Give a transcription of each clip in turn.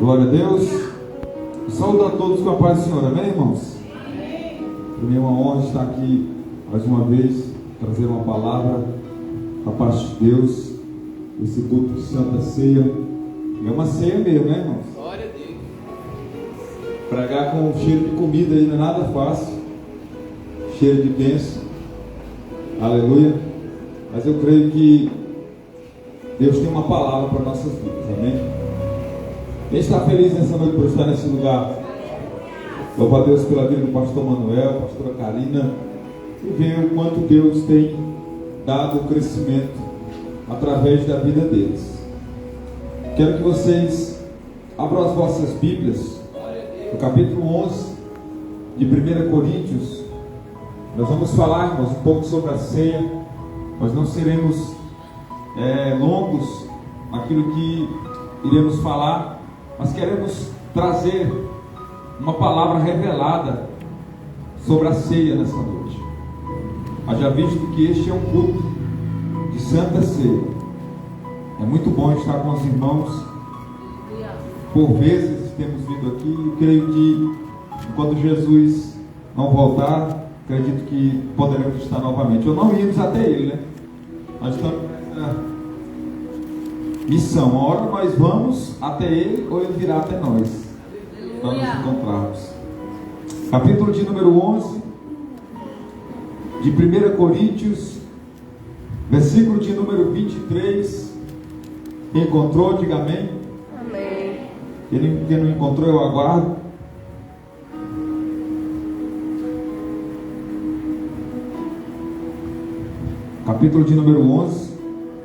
Glória a Deus. Saúdo a todos com a paz do Senhor, amém, irmãos? Para mim é uma honra estar aqui mais uma vez, trazer uma palavra da parte de Deus, esse culto de Santa Ceia. É uma ceia mesmo, né, irmãos? Glória a Deus. Pregar com cheiro de comida aí não é nada fácil, cheiro de bênção, aleluia. Mas eu creio que Deus tem uma palavra para nossas vidas, amém? Quem está feliz nessa noite por estar nesse lugar? Louva a Deus pela vida do pastor Manuel, pastora Karina, e ver o quanto Deus tem dado crescimento através da vida deles. Quero que vocês abram as vossas Bíblias no capítulo 11 de 1 Coríntios. Nós vamos falar, irmãos, um pouco sobre a ceia. Nós não seremos longos naquilo que iremos falar, mas queremos trazer uma palavra revelada sobre a ceia nessa noite. Haja visto que este é um culto de Santa Ceia. É muito bom estar com os irmãos. Por vezes temos vindo aqui e creio que quando Jesus não voltar, acredito que poderemos estar novamente. Ou não irmos até Ele, né? Nós estamos nessa missão. Uma hora nós vamos até Ele ou Ele virá até nós. Para nos encontrarmos. Capítulo de número 11 de 1 Coríntios, versículo de número 23. Quem encontrou, diga amém. Amém. Quem não encontrou, eu aguardo. Capítulo de número 11.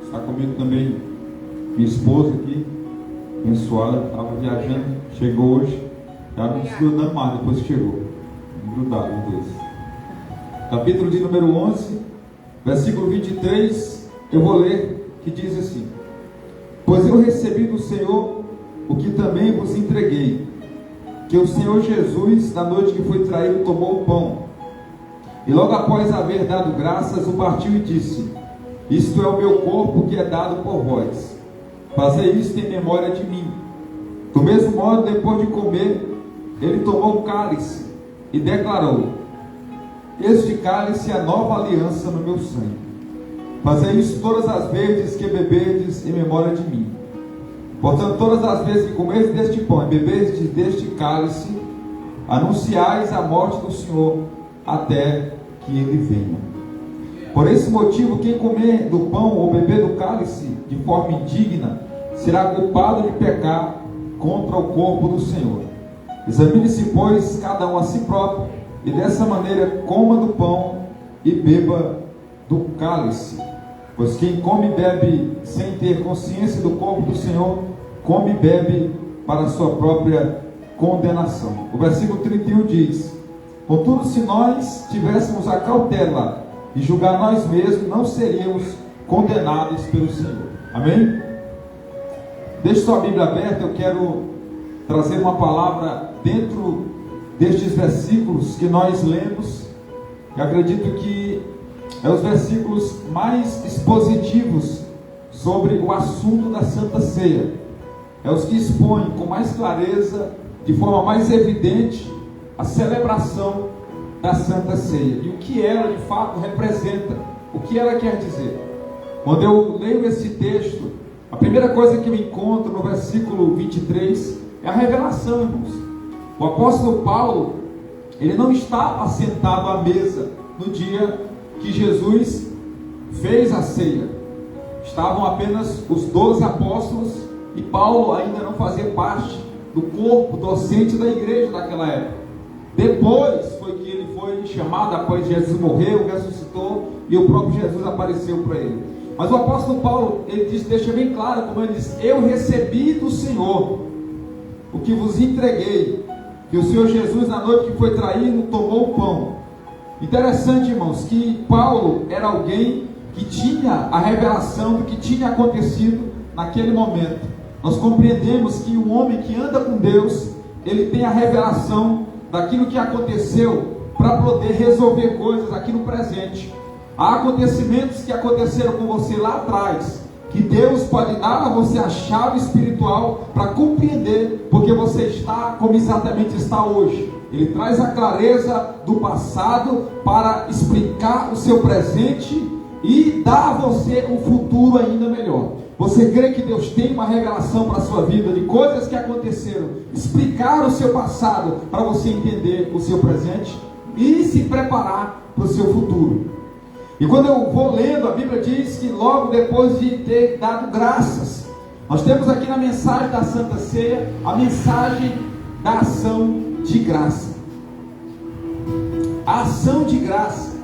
Está comigo também minha esposa aqui, abençoada, estava viajando, chegou hoje. Já não se grudando mais depois que chegou. Grudado em Deus. Capítulo de número 11, versículo 23. Eu vou ler, que diz assim: Pois eu recebi do Senhor o que também vos entreguei, que o Senhor Jesus, na noite que foi traído, tomou o pão, e logo após haver dado graças, o partiu e disse: Isto é o meu corpo que é dado por vós. Fazei isto em memória de mim. Do mesmo modo, depois de comer, ele tomou o cálice e declarou: Este cálice é a nova aliança no meu sangue. Fazei isso todas as vezes que beberdes em memória de mim. Portanto, todas as vezes que comerdes deste pão e beberdes deste cálice, anunciais a morte do Senhor até que ele venha. Por esse motivo, quem comer do pão ou beber do cálice de forma indigna será culpado de pecar contra o corpo do Senhor. Examine-se, pois, cada um a si próprio, e dessa maneira coma do pão e beba do cálice. Pois quem come e bebe sem ter consciência do corpo do Senhor, come e bebe para a sua própria condenação. O versículo 31 diz: Contudo, se nós tivéssemos a cautela e julgar nós mesmos, não seríamos condenados pelo Senhor. Amém? Deixe sua Bíblia aberta. Eu quero trazer uma palavra dentro destes versículos que nós lemos. Eu acredito que é os versículos mais expositivos sobre o assunto da Santa Ceia. É os que expõem com mais clareza, de forma mais evidente, a celebração da Santa Ceia e o que ela de fato representa, o que ela quer dizer. Quando eu leio esse texto, a primeira coisa que eu encontro no versículo 23 é a revelação, irmãos. O apóstolo Paulo, ele não estava sentado à mesa no dia que Jesus fez a ceia. Estavam apenas os 12 apóstolos e Paulo ainda não fazia parte do corpo docente da igreja daquela época. Depois foi que ele foi chamado, após Jesus morreu, ressuscitou e o próprio Jesus apareceu para ele. Mas o apóstolo Paulo, ele diz, deixa bem claro, como ele diz: eu recebi do Senhor o que vos entreguei, que o Senhor Jesus, na noite que foi traído, tomou o pão. Interessante, irmãos, que Paulo era alguém que tinha a revelação do que tinha acontecido naquele momento. Nós compreendemos que um homem que anda com Deus, ele tem a revelação daquilo que aconteceu para poder resolver coisas aqui no presente. Há acontecimentos que aconteceram com você lá atrás, que Deus pode dar a você a chave espiritual para compreender porque você está como exatamente está hoje. Ele traz a clareza do passado para explicar o seu presente e dar a você um futuro ainda melhor. Você crê que Deus tem uma revelação para a sua vida de coisas que aconteceram, explicar o seu passado para você entender o seu presente e se preparar para o seu futuro. E quando eu vou lendo, a Bíblia diz que logo depois de ter dado graças, nós temos aqui na mensagem da Santa Ceia, a mensagem da ação de graça. A ação de graça.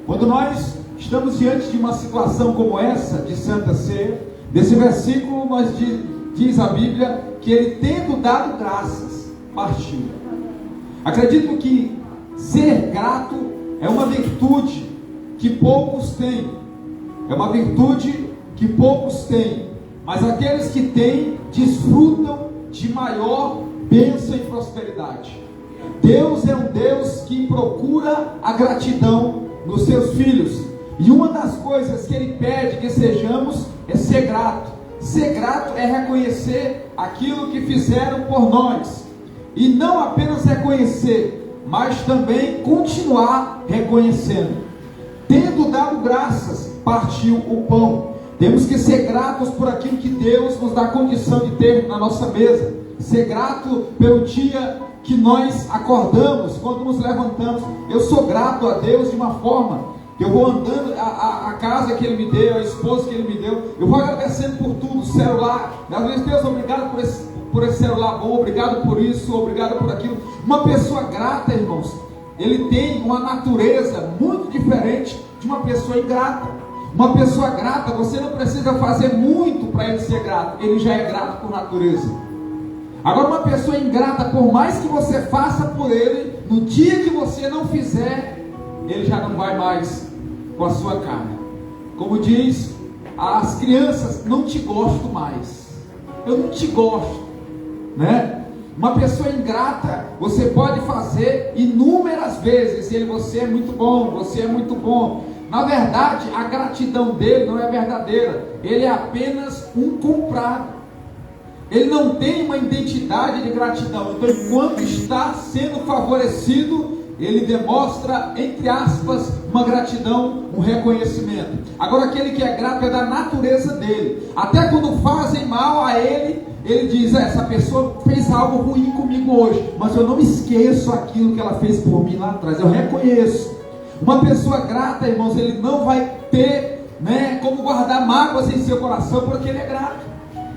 Quando nós estamos diante de uma situação como essa, de Santa Ceia, desse versículo diz a Bíblia, que ele tendo dado graças, partiu. Acredito que ser grato é uma virtude que poucos têm, é uma virtude que poucos têm, mas aqueles que têm, desfrutam de maior bênção e prosperidade. Deus é um Deus que procura a gratidão nos seus filhos, e uma das coisas que Ele pede que sejamos, é ser grato. Ser grato é reconhecer aquilo que fizeram por nós, e não apenas reconhecer, mas também continuar reconhecendo. Tendo dado graças, partiu o pão. Temos que ser gratos por aquilo que Deus nos dá condição de ter na nossa mesa. Ser grato pelo dia que nós acordamos, quando nos levantamos. Eu sou grato a Deus de uma forma que eu vou andando, a casa que Ele me deu, a esposa que Ele me deu, eu vou agradecendo por tudo, o celular. Às vezes, Deus, obrigado por esse celular bom, obrigado por isso, obrigado por aquilo. Uma pessoa grata, irmãos, ele tem uma natureza muito diferente de uma pessoa ingrata. Uma pessoa grata, você não precisa fazer muito para ele ser grato, ele já é grato por natureza. Agora, uma pessoa ingrata, por mais que você faça por ele, no dia que você não fizer, ele já não vai mais com a sua cara. Como diz as crianças, não te gosto mais, eu não te gosto, né? Uma pessoa ingrata, você pode fazer inúmeras vezes, você é muito bom, você é muito bom. Na verdade, a gratidão dele não é verdadeira, ele é apenas um comprado. Ele não tem uma identidade de gratidão. Então, enquanto está sendo favorecido, ele demonstra, entre aspas, uma gratidão, um reconhecimento. Agora, aquele que é grato é da natureza dele. Até quando fazem mal a ele, ele diz, essa pessoa fez algo ruim comigo hoje, mas eu não esqueço aquilo que ela fez por mim lá atrás, eu reconheço. Uma pessoa grata, irmãos, ele não vai ter, como guardar mágoas em seu coração, porque ele é grato.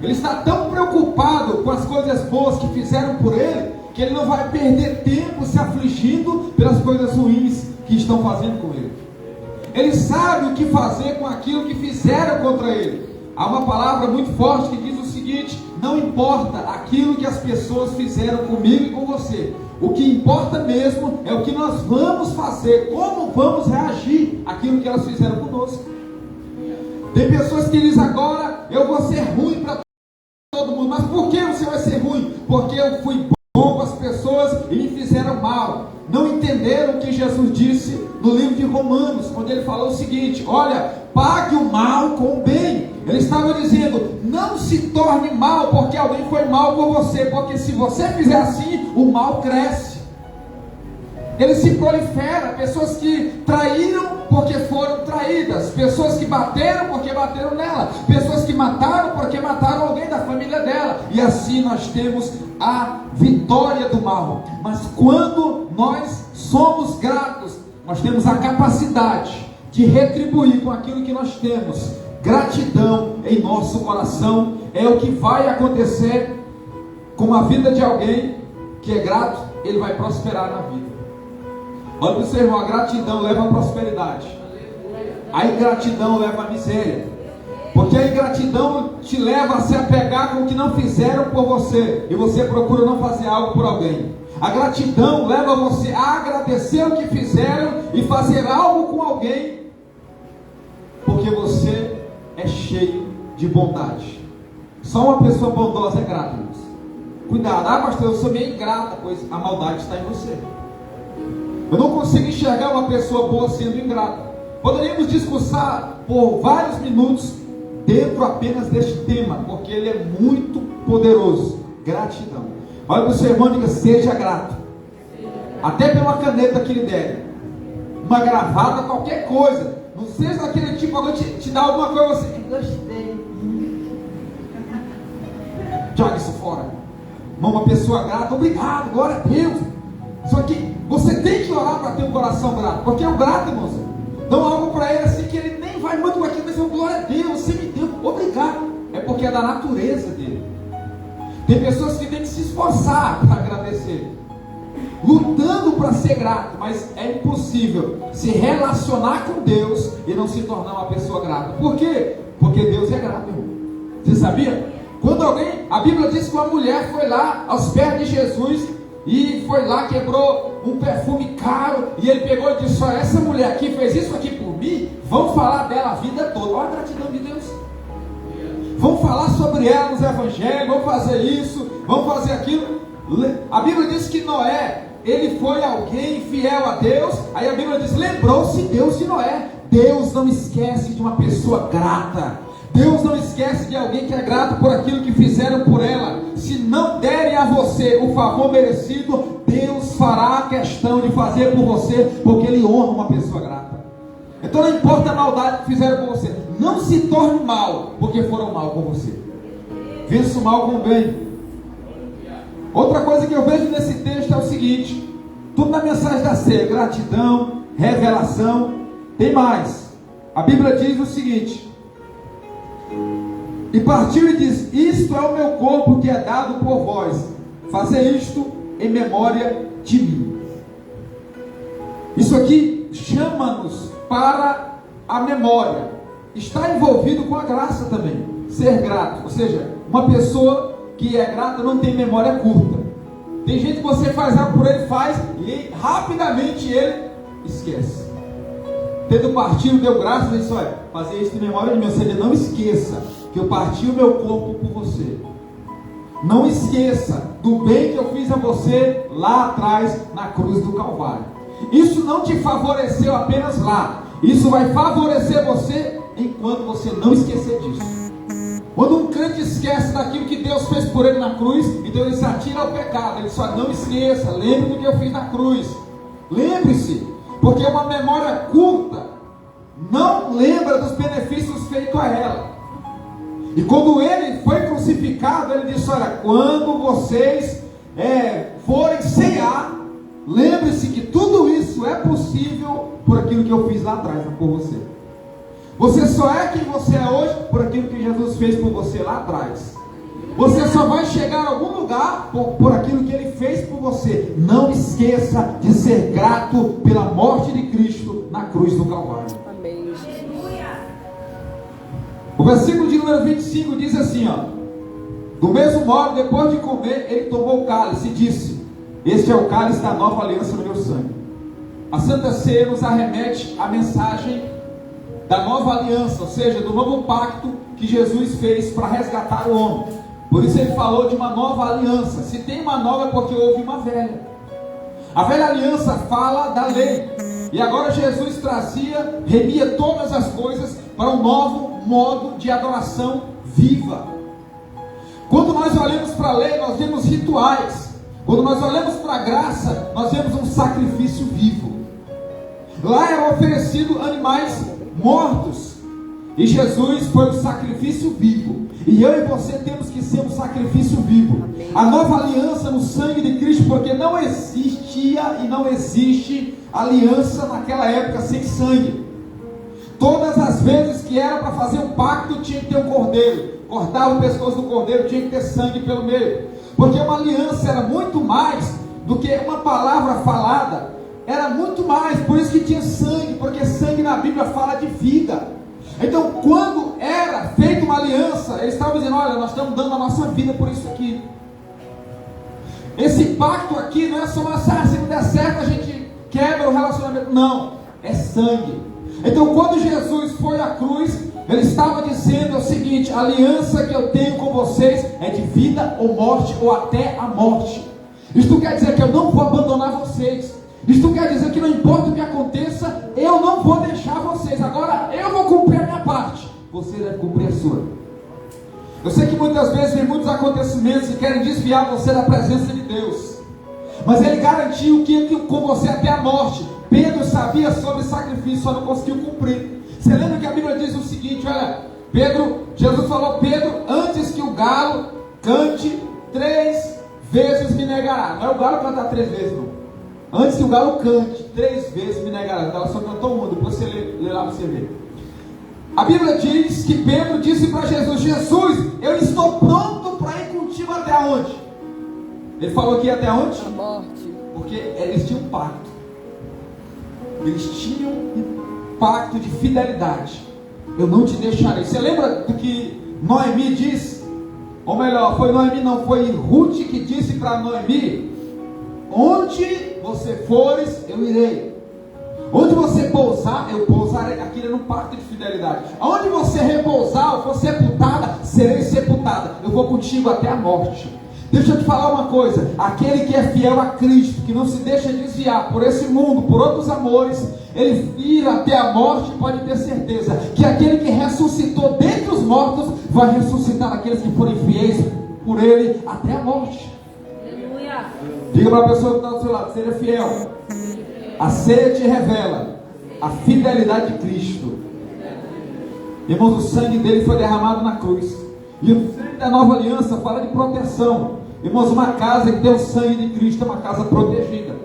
Ele está tão preocupado com as coisas boas que fizeram por ele, que ele não vai perder tempo se afligindo pelas coisas ruins que estão fazendo com ele. Ele sabe o que fazer com aquilo que fizeram contra ele. Há uma palavra muito forte que diz o seguinte: não importa aquilo que as pessoas fizeram comigo e com você, o que importa mesmo é o que nós vamos fazer, como vamos reagir àquilo que elas fizeram conosco. Tem pessoas que dizem agora, eu vou ser ruim para todo mundo. Mas por que você vai ser ruim? Porque eu fui bom com as pessoas e me fizeram mal. Não entenderam o que Jesus disse no livro de Romanos, quando ele falou o seguinte: olha, pague o mal com o bem. Ele estava dizendo, não se torne mal porque alguém foi mal com você, porque se você fizer assim, o mal cresce. Ele se prolifera. Pessoas que traíram porque foram traídas, pessoas que bateram porque bateram nela, pessoas que mataram porque mataram alguém da família dela, e assim nós temos a vitória do mal. Mas quando nós somos gratos, nós temos a capacidade de retribuir com aquilo que nós temos. Gratidão em nosso coração é o que vai acontecer com a vida de alguém que é grato. Ele vai prosperar na vida. Olha para o seu irmão, a gratidão leva à prosperidade, a ingratidão leva à miséria, porque a ingratidão te leva a se apegar com o que não fizeram por você, e você procura não fazer algo por alguém. A gratidão leva você a agradecer o que fizeram e fazer algo com alguém, porque você é cheio de bondade. Só uma pessoa bondosa é grata. Cuidado, pastor, eu sou meio ingrata, pois a maldade está em você. Eu não consigo enxergar uma pessoa boa sendo ingrata. Poderíamos discursar por vários minutos dentro apenas deste tema, porque ele é muito poderoso. Gratidão. Olha para o seu irmão e diga: seja grato. Até pela caneta que lhe der, uma gravata, qualquer coisa. Não seja daquele tipo, alguém te dá alguma coisa, você gostei. Joga isso fora. Uma pessoa grata, obrigado, glória a Deus. Só que você tem que orar para ter um coração grato, porque o grato, irmãos, dão algo para ele assim que ele nem vai muito com aquilo, mas glória a Deus, você me deu, obrigado. É porque é da natureza dele. Tem pessoas que têm que se esforçar para agradecer, lutando para ser grato, mas é impossível se relacionar com Deus e não se tornar uma pessoa grata. Por quê? Porque Deus é grato, irmão. Você sabia? Quando alguém, a Bíblia diz que uma mulher foi lá aos pés de Jesus e foi lá, quebrou um perfume caro, e ele pegou e disse: olha, essa mulher aqui fez isso aqui por mim, vamos falar dela a vida toda. Olha a gratidão de Deus. Vamos falar sobre ela nos evangelhos, vamos fazer isso, vamos fazer aquilo. A Bíblia diz que Noé, ele foi alguém fiel a Deus. Aí a Bíblia diz: lembrou-se Deus de Noé. Deus não esquece de uma pessoa grata. Deus não esquece de alguém que é grato por aquilo que fizeram por ela. Se não derem a você o favor merecido, Deus fará questão de fazer por você, porque Ele honra uma pessoa grata. Então não importa a maldade que fizeram por você, não se torne mal, porque foram mal com você. Vença o mal com o bem. Outra coisa que eu vejo nesse texto é o seguinte: tudo na mensagem da ceia, gratidão, revelação, tem mais. A Bíblia diz o seguinte: e partiu e diz: isto é o meu corpo que é dado por vós, fazer isto em memória de mim. Isso aqui chama-nos para a memória. Está envolvido com a graça também, ser grato. Ou seja, uma pessoa que é grata não tem memória curta. Tem gente que você faz algo por ele, faz, e rapidamente ele esquece. Tendo partido, deu graças e disse: olha, fazer isso em memória de mim. Ou seja, não esqueça que eu parti o meu corpo por você. Não esqueça do bem que eu fiz a você lá atrás na cruz do Calvário. Isso não te favoreceu apenas lá, isso vai favorecer você enquanto você não esquecer disso. Quando um crente esquece daquilo que Deus fez por ele na cruz, então ele se atira ao pecado. Ele só: não esqueça, lembre do que eu fiz na cruz. Lembre-se, porque uma memória curta não lembra dos benefícios feitos a ela. E quando ele foi crucificado, ele disse: olha, quando vocês forem cear, lembre-se que tudo isso é possível por aquilo que eu fiz lá atrás, por você. Você só é quem você é hoje por aquilo que Jesus fez por você lá atrás. Você só vai chegar a algum lugar por aquilo que Ele fez por você. Não esqueça de ser grato pela morte de Cristo na cruz do Calvário. Amém. O versículo de número 25 diz assim, ó: do mesmo modo, depois de comer, Ele tomou o cálice e disse: este é o cálice da nova aliança no meu sangue. A Santa Ceia nos arremete à mensagem da nova aliança, ou seja, do novo pacto que Jesus fez para resgatar o homem. Por isso ele falou de uma nova aliança. Se tem uma nova é porque houve uma velha. A velha aliança fala da lei, e agora Jesus remia todas as coisas para um novo modo de adoração viva. Quando nós olhamos para a lei, nós vemos rituais. Quando nós olhamos para a graça, nós vemos um sacrifício vivo. Lá eram oferecidos animais mortos, e Jesus foi um sacrifício vivo. E eu e você temos que ser um sacrifício vivo. A nova aliança no sangue de Cristo, porque não existia e não existe aliança naquela época sem sangue. Todas as vezes que era para fazer um pacto, tinha que ter um cordeiro. Cortava o pescoço do cordeiro, tinha que ter sangue pelo meio. Porque uma aliança era muito mais do que uma palavra falada. Era muito mais, por isso que tinha sangue, porque sangue na Bíblia fala de vida. Então, quando era feita uma aliança, eles estavam dizendo: olha, nós estamos dando a nossa vida por isso aqui. Esse pacto aqui não é só uma: se não der certo a gente quebra o relacionamento. Não, é sangue. Então, quando Jesus foi à cruz, ele estava dizendo o seguinte: a aliança que eu tenho com vocês é de vida ou morte, ou até a morte. Isto quer dizer que eu não vou abandonar vocês. Isto quer dizer que não importa o que aconteça, eu não vou deixar vocês. Agora eu vou cumprir a minha parte. você deve cumprir a sua. Eu sei que muitas vezes vem muitos acontecimentos que querem desviar você da presença de Deus, mas Ele garantiu que com você até a morte. Pedro sabia sobre sacrifício, só não conseguiu cumprir. Você lembra que a Bíblia diz o seguinte, olha, Jesus falou, Pedro, antes que o galo cante 3 vezes me negará. Não é o galo cantar 3 vezes, não. Antes que o galo cante 3 vezes me negará. Ela só cantou uma, depois você lê lá para você ver. A Bíblia diz que Pedro disse para Jesus, Jesus, eu estou pronto para ir contigo até onde? Ele falou que ia até onde? A morte. Porque eles tinham um pacto. Eles tinham um pacto de fidelidade. Eu não te deixarei. Você lembra do que Noemi disse? Ou melhor, foi Noemi não, foi Ruth que disse para Noemi, onde você fores, eu irei. Onde você pousar, eu pousarei. Aquilo era um pacto de fidelidade. Aonde você repousar ou for sepultada, serei sepultada. Eu vou contigo até a morte. Deixa eu te falar uma coisa, aquele que é fiel a Cristo, que não se deixa desviar por esse mundo, por outros amores, ele ir até a morte, pode ter certeza, que aquele que ressuscitou dentre os mortos, vai ressuscitar aqueles que forem fiéis por ele até a morte. Aleluia. Diga para a pessoa que está do seu lado, seja fiel. A ceia te revela a fidelidade de Cristo. Irmãos, o sangue dele foi derramado na cruz, e o sangue da nova aliança fala de proteção. Irmãos, uma casa que tem o sangue de Cristo é uma casa protegida.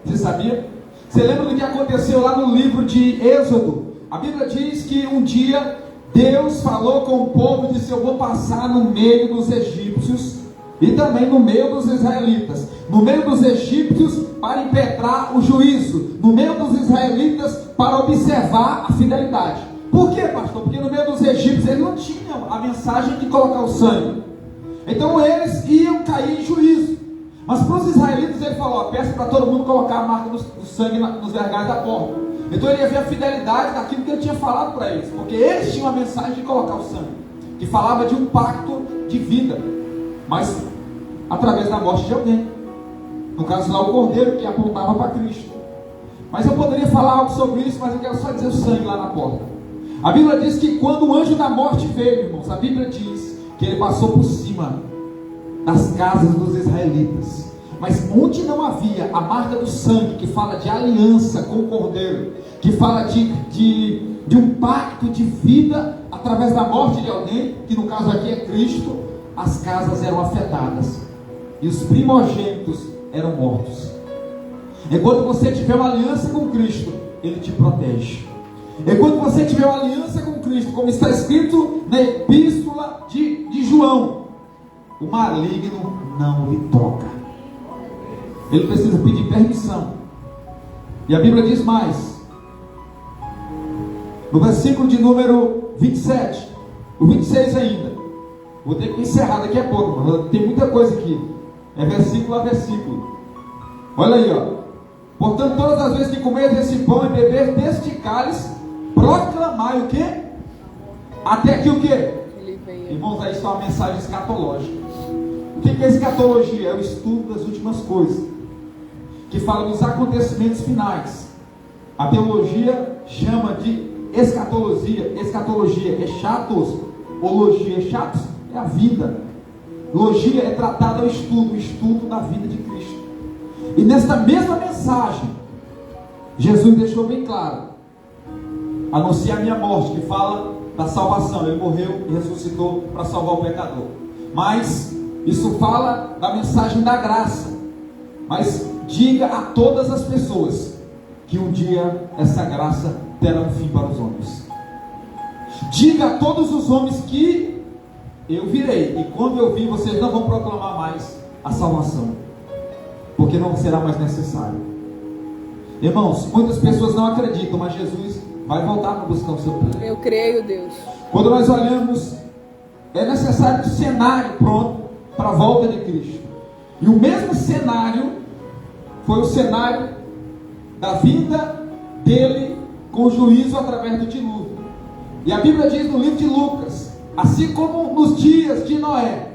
Você sabia? Você lembra do que aconteceu lá no livro de Êxodo? A Bíblia diz que um dia Deus falou com o povo e disse, eu vou passar no meio dos egípcios e também no meio dos israelitas. No meio dos egípcios para impetrar o juízo, no meio dos israelitas para observar a fidelidade. Por quê, pastor? Porque no meio dos egípcios eles não tinham a mensagem de colocar o sangue. Então eles iam cair em juízo. Mas para os israelitas ele falou, peça para todo mundo colocar a marca do sangue nos vergalhos da porta. Então ele ia ver a fidelidade daquilo que ele tinha falado para eles, porque eles tinham a mensagem de colocar o sangue, que falava de um pacto de vida, mas através da morte de alguém. No caso lá o cordeiro, que apontava para Cristo. Mas eu poderia falar algo sobre isso, mas eu quero só dizer o sangue lá na porta. A Bíblia diz que quando o anjo da morte veio, irmãos, a Bíblia diz que ele passou por cima das casas dos israelitas, mas onde não havia a marca do sangue, que fala de aliança com o cordeiro, que fala de um pacto de vida através da morte de alguém, que no caso aqui é Cristo, as casas eram afetadas e os primogênitos eram mortos. Enquanto você tiver uma aliança com Cristo, Ele te protege. Enquanto você tiver uma aliança com Cristo, como está escrito na epístola de João, o maligno não lhe toca. Ele precisa pedir permissão. E a Bíblia diz mais, no versículo de número 27, o 26 ainda, vou ter que encerrar daqui a pouco, mas tem muita coisa aqui, é versículo a versículo. Olha aí, ó. Portanto, todas as vezes que comer esse pão e beber deste cálice, proclamai o quê? Até que o quê? Irmãos, aí está uma mensagem escatológica. O que é escatologia? É o estudo das últimas coisas, que fala dos acontecimentos finais. A teologia chama de escatologia. Escatologia é chatos, ologia é chatos, é a vida. Logia é tratado ao estudo, o estudo da vida de Cristo. E nesta mesma mensagem, Jesus deixou bem claro, anuncia a minha morte, que fala da salvação. Ele morreu e ressuscitou para salvar o pecador. Mas isso fala da mensagem da graça. Mas diga a todas as pessoas que um dia essa graça terá um fim para os homens. Diga a todos os homens que eu virei, e quando eu vir, vocês não vão proclamar mais a salvação, porque não será mais necessário. Irmãos, muitas pessoas não acreditam, mas Jesus vai voltar para buscar o seu povo. Eu creio, Deus. Quando nós olhamos, é necessário um cenário pronto para a volta de Cristo. E o mesmo cenário foi o cenário da vinda dele com o juízo através do dilúvio. E a Bíblia diz no livro de Lucas, assim como nos dias de Noé,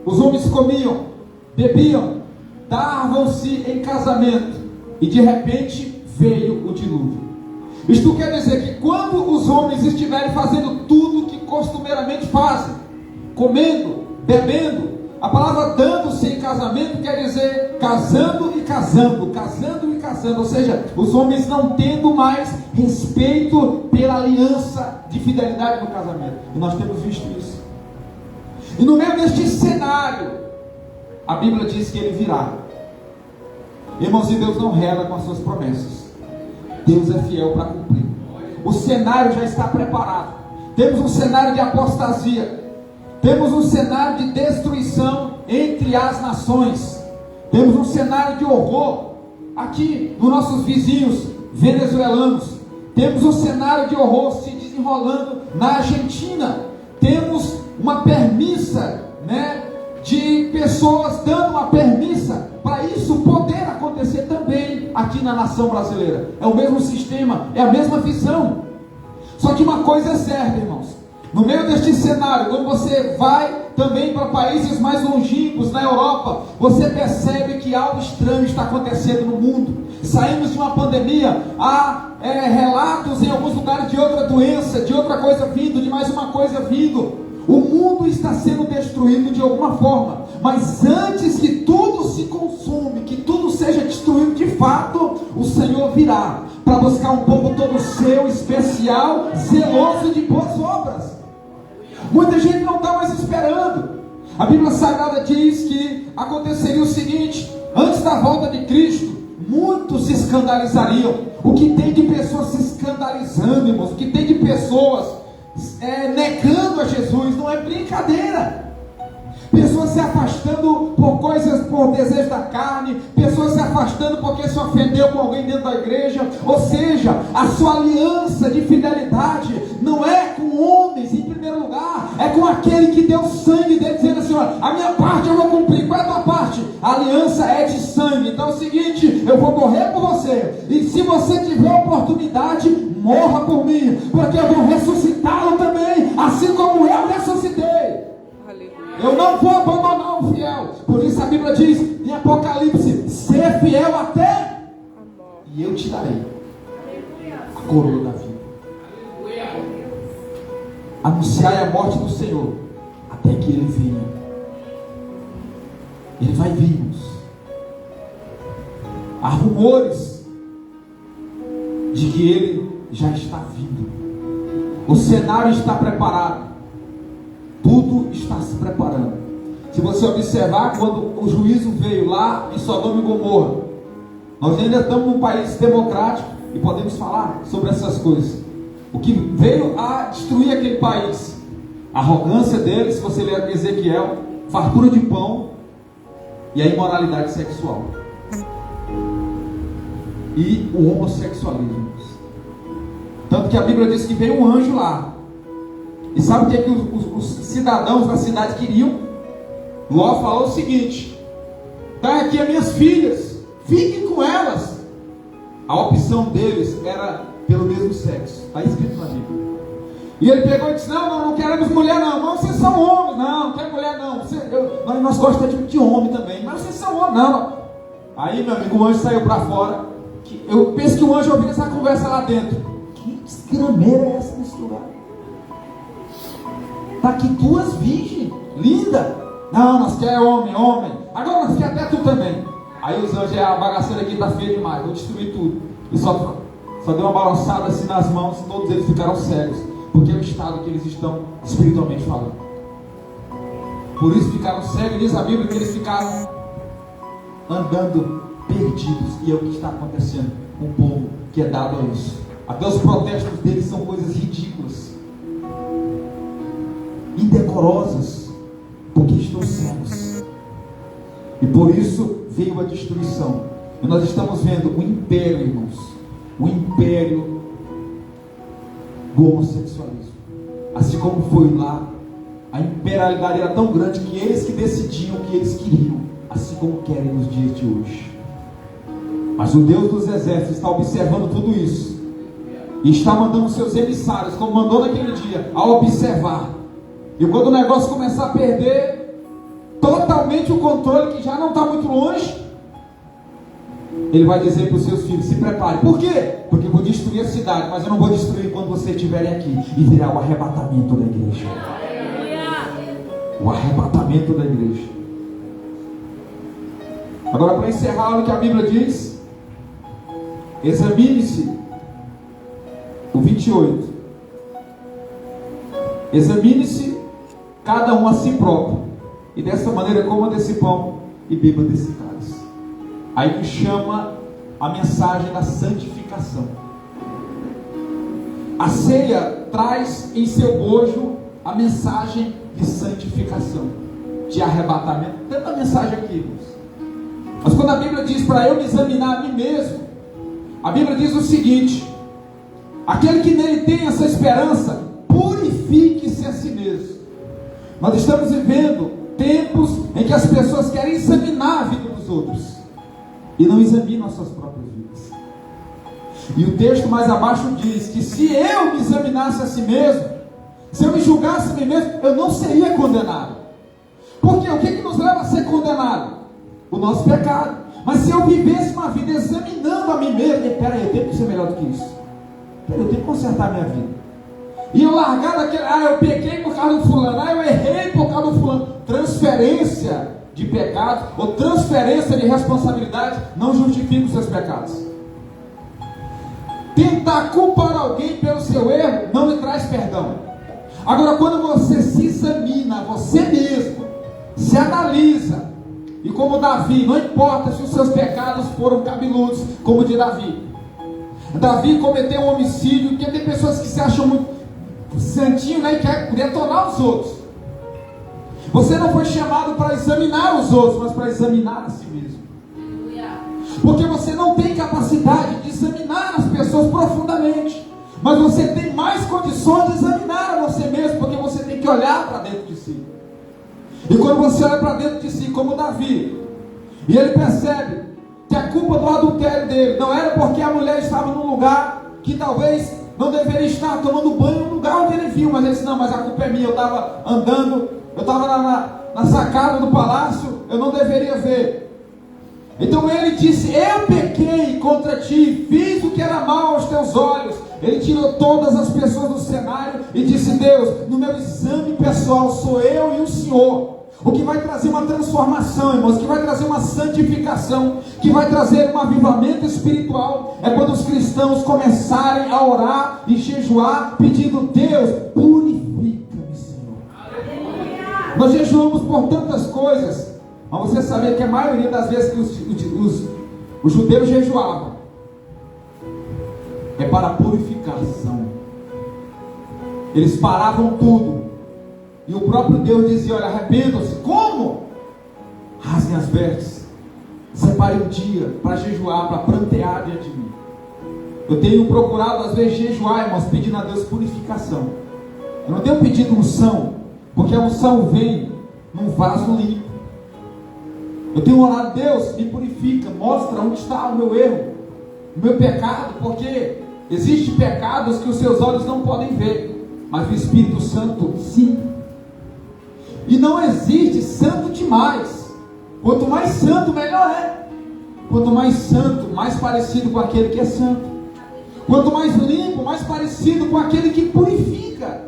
os homens comiam, bebiam, davam-se em casamento, e de repente veio o dilúvio. Isto quer dizer que quando os homens estiverem fazendo tudo que costumeiramente fazem, comendo, bebendo, a palavra dando-se em casamento quer dizer casando e casando, casando e casando, ou seja, os homens não tendo mais respeito pela aliança de fidelidade no casamento. E nós temos visto isso. E no meio deste cenário, a Bíblia diz que ele virá. Irmãos, e Deus não rela com as suas promessas. Deus é fiel para cumprir. O cenário já está preparado. Temos um cenário de apostasia. Temos um cenário de destruição entre as nações. Temos um cenário de horror aqui nos nossos vizinhos venezuelanos. Temos um cenário de horror se desenrolando na Argentina. Temos uma permissa, de pessoas dando uma permissa para isso poder acontecer também aqui na nação brasileira. É o mesmo sistema, é a mesma visão. Só que uma coisa é certa, irmãos. No meio deste cenário, quando você vai também para países mais longínquos na Europa, você percebe que algo estranho está acontecendo no mundo. Saímos de uma pandemia, há relatos em alguns lugares de outra doença, de outra coisa vindo, de mais uma coisa vindo. O mundo está sendo destruído de alguma forma, mas antes que tudo se consuma, que tudo seja destruído de fato, o Senhor virá para buscar um povo todo seu, especial, zeloso de boas obras. Muita gente não está mais esperando. A Bíblia Sagrada diz que aconteceria o seguinte: antes da volta de Cristo, muitos se escandalizariam. O que tem de pessoas se escandalizando, irmãos, o que tem de pessoas negando a Jesus, não é brincadeira. Pessoas se afastando por coisas, por desejo da carne, pessoas se afastando porque se ofendeu com alguém dentro da igreja. Ou seja, a sua aliança de fidelidade não é com homens em primeiro lugar, é com aquele que deu sangue dele, dizendo assim: olha, a minha parte eu vou cumprir. Qual é a tua parte? A aliança é de sangue. Então é o seguinte: eu vou morrer por você, e se você tiver oportunidade, morra por mim, porque eu vou ressuscitá-lo também, assim como eu ressuscitei. Eu não vou abandonar o fiel. Por isso a Bíblia diz em Apocalipse: ser fiel até, e eu te darei a coroa da vida. Anunciai a morte do Senhor até que Ele venha. Ele vai vir. Há rumores de que Ele já está vindo. O cenário está preparado. Tudo está se preparando. Se você observar, quando o juízo veio lá em Sodoma e Gomorra, nós ainda estamos num país democrático e podemos falar sobre essas coisas. O que veio a destruir aquele país? A arrogância deles, se você ler Ezequiel, fartura de pão e a imoralidade sexual e o homossexualismo. Tanto que a Bíblia diz que veio um anjo lá. E sabe o que é que os cidadãos da cidade queriam? Ló falou o seguinte: dá aqui as minhas filhas, fiquem com elas. A opção deles era pelo mesmo sexo. Está escrito na Bíblia. E ele pegou e disse: não queremos mulher não. Não, vocês são homens. Não quero mulher não. Nós gostamos de homem também. Mas vocês são homens. Não. Aí, meu amigo, o anjo saiu para fora. Eu penso que o anjo ouviu essa conversa lá dentro. Que desgrameira é essa nesse lugar? Está aqui duas virgens, linda. Não, nós queremos homem. Agora nós queremos até tu também. Aí os anjos: a bagaceira aqui está feia demais, vou destruir tudo. E só deu uma balançada assim nas mãos, e todos eles ficaram cegos, porque é o estado que eles estão espiritualmente falando. Por isso ficaram cegos. Diz a Bíblia que eles ficaram andando perdidos. E é o que está acontecendo com o povo que é dado a isso. Até os protestos deles são coisas ridículas, indecorosas, porque estão cegos. E por isso veio a destruição. E nós estamos vendo o império, irmãos, o império do homossexualismo. Assim como foi lá, a imperialidade era tão grande que eles que decidiam o que eles queriam, assim como querem nos dias de hoje. Mas o Deus dos exércitos está observando tudo isso e está mandando seus emissários, como mandou naquele dia, a observar. E quando o negócio começar a perder totalmente o controle, que já não está muito longe, Ele vai dizer para os seus filhos: se prepare. Por quê? Porque eu vou destruir destruir a cidade, mas eu não vou destruir quando vocês estiverem aqui. E virá o arrebatamento da igreja. O arrebatamento da igreja. Agora, para encerrar, o que a Bíblia diz, examine-se, o 28, examine-se cada um a si próprio, e dessa maneira coma desse pão e beba desse cálice. Aí me chama a mensagem da santificação. A ceia traz em seu bojo a mensagem de santificação, de arrebatamento. Tanta mensagem aqui, irmãos. Mas quando a Bíblia diz para eu me examinar a mim mesmo, a Bíblia diz o seguinte: aquele que nele tem essa esperança, purifique-se a si mesmo. Nós estamos vivendo tempos em que as pessoas querem examinar a vida dos outros e não examinam as suas próprias vidas. E o texto mais abaixo diz que se eu me examinasse a si mesmo, se eu me julgasse a mim mesmo, eu não seria condenado. Porque o que nos leva a ser condenado? O nosso pecado. Mas se eu vivesse uma vida examinando a mim mesmo, peraí, eu tenho que ser melhor do que isso. Eu tenho que consertar a minha vida. E eu largar daquele, eu pequei por causa do fulano, eu errei por causa do fulano. Transferência de pecado ou transferência de responsabilidade não justifica os seus pecados. Tentar culpar alguém pelo seu erro não lhe traz perdão. Agora, quando você se examina você mesmo, se analisa, e como Davi, não importa se os seus pecados foram cabeludos, como de Davi. Davi cometeu um homicídio, porque tem pessoas que se acham muito santinho, né, e quer detonar os outros. Você não foi chamado para examinar os outros, mas para examinar a si mesmo. Porque você não tem capacidade de examinar as pessoas profundamente, mas você tem mais condições de examinar a você mesmo, porque você tem que olhar para dentro de si. E quando você olha para dentro de si, como Davi, e ele percebe que a culpa do adultério dele não era porque a mulher estava num lugar que talvez não deveria estar tomando banho no lugar onde ele viu, mas ele disse: não, mas a culpa é minha, eu estava andando, eu estava na sacada do palácio, eu não deveria ver. Então ele disse: eu pequei contra ti, fiz o que era mal aos teus olhos. Ele tirou todas as pessoas do cenário e disse: Deus, no meu exame pessoal sou eu e o Senhor. O que vai trazer uma transformação, irmãos, que vai trazer uma santificação, que vai trazer um avivamento espiritual, é quando os cristãos começarem a orar e jejuar, pedindo: Deus, purifica-me, Senhor. Aleluia. Nós jejuamos por tantas coisas, mas você sabia que a maioria das vezes que os judeus jejuavam é para purificação. Eles paravam tudo, e o próprio Deus dizia: olha, arrependam-se. Como? Rasguem as vestes, separe um dia para jejuar, para prantear diante de mim. Eu tenho procurado às vezes jejuar, irmãos, pedindo a Deus purificação. Eu não tenho pedido unção, porque a unção vem num vaso limpo. Eu tenho orado: Deus, me purifica, mostra onde está o meu erro, o meu pecado, porque existem pecados que os seus olhos não podem ver, mas o Espírito Santo sim. E não existe santo demais. Quanto mais santo, melhor é. Quanto mais santo, mais parecido com aquele que é santo. Quanto mais limpo, mais parecido com aquele que purifica.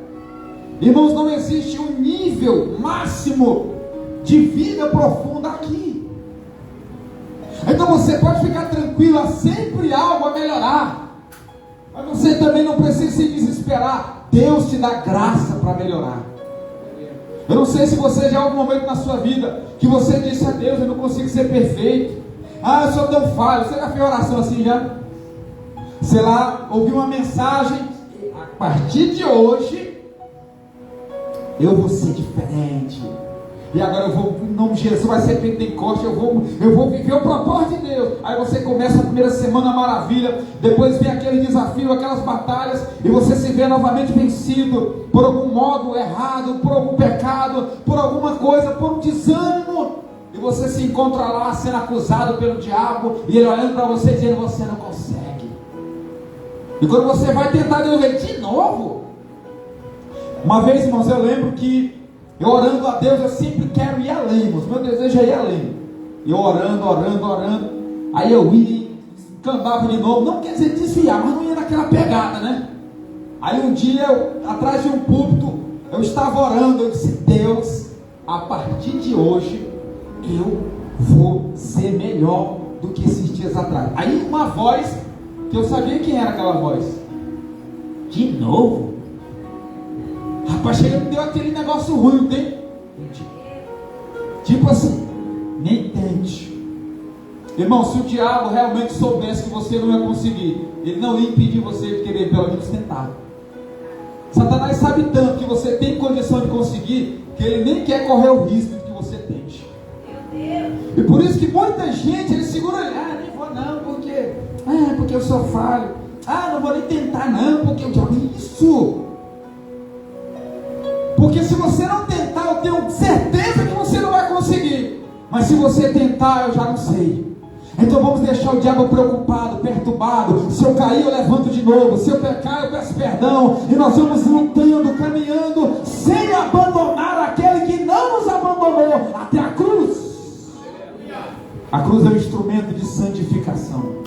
Irmãos, não existe um nível máximo de vida profunda aqui. Então você pode ficar tranquilo, há sempre algo a melhorar. Mas você também não precisa se desesperar. Deus te dá graça para melhorar. Eu não sei se você já há algum momento na sua vida que você disse a Deus: eu não consigo ser perfeito. Eu sou tão falho. Você já fez oração assim já? Sei lá, ouviu uma mensagem: a partir de hoje eu vou ser diferente. E agora eu vou, em nome de Jesus, vai ser Pentecoste, eu vou viver o propósito de Deus. Aí você começa a primeira semana maravilha, depois vem aquele desafio, aquelas batalhas, e você se vê novamente vencido, por algum modo errado, por algum pecado, por alguma coisa, por um desânimo, e você se encontra lá sendo acusado pelo diabo, e ele olhando para você dizendo: você não consegue. E quando você vai tentar de novo, uma vez, irmãos, eu lembro que eu orando a Deus, eu sempre quero ir além, irmãos. Meu desejo é ir além. E eu orando. Aí eu ia, cambava de novo, não quer dizer desviar, mas não ia naquela pegada, né? Aí um dia, atrás de um púlpito, eu estava orando, eu disse: Deus, a partir de hoje, eu vou ser melhor do que esses dias atrás. Aí uma voz, que eu sabia quem era aquela voz. De novo? Rapaz, chega, me deu aquele negócio ruim, não tem? Tipo assim, nem tente. Irmão, se o diabo realmente soubesse que você não ia conseguir, ele não ia impedir você de querer pelo menos tentar. Satanás sabe tanto que você tem condição de conseguir, que ele nem quer correr o risco de que você tente. E por isso que muita gente, ele segura, nem vou não, porque eu sou falho. Não vou nem tentar não, porque eu diabo, isso. Porque se você não tentar, eu tenho certeza que você não vai conseguir. Mas se você tentar, eu já não sei. Então vamos deixar o diabo preocupado, perturbado. Se eu cair, eu levanto de novo. Se eu pecar, eu peço perdão. E nós vamos lutando, caminhando, sem abandonar aquele que não nos abandonou, até a cruz. A cruz é um instrumento de santificação.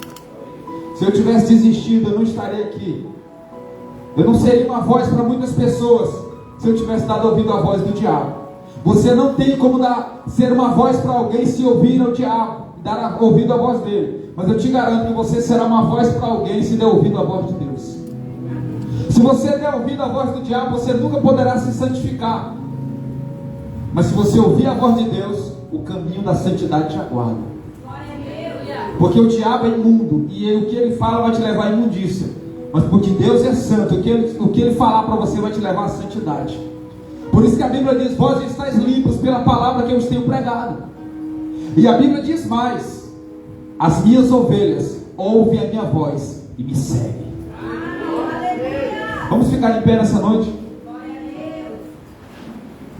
Se eu tivesse desistido, eu não estaria aqui. Eu não seria uma voz para muitas pessoas se eu tivesse dado ouvido à voz do diabo. Você não tem como ser uma voz para alguém se ouvir ao diabo, dar ouvido à voz dele. Mas eu te garanto que você será uma voz para alguém se der ouvido à voz de Deus. Se você der ouvido à voz do diabo, você nunca poderá se santificar. Mas se você ouvir a voz de Deus, o caminho da santidade te aguarda. Porque o diabo é imundo, e o que ele fala vai te levar à imundícia. Mas porque Deus é santo, o que ele falar para você vai te levar à santidade. Por isso que a Bíblia diz: vós estáis limpos pela palavra que eu vos tenho pregado. E a Bíblia diz mais: as minhas ovelhas ouvem a minha voz e me seguem. Vamos ficar em pé nessa noite?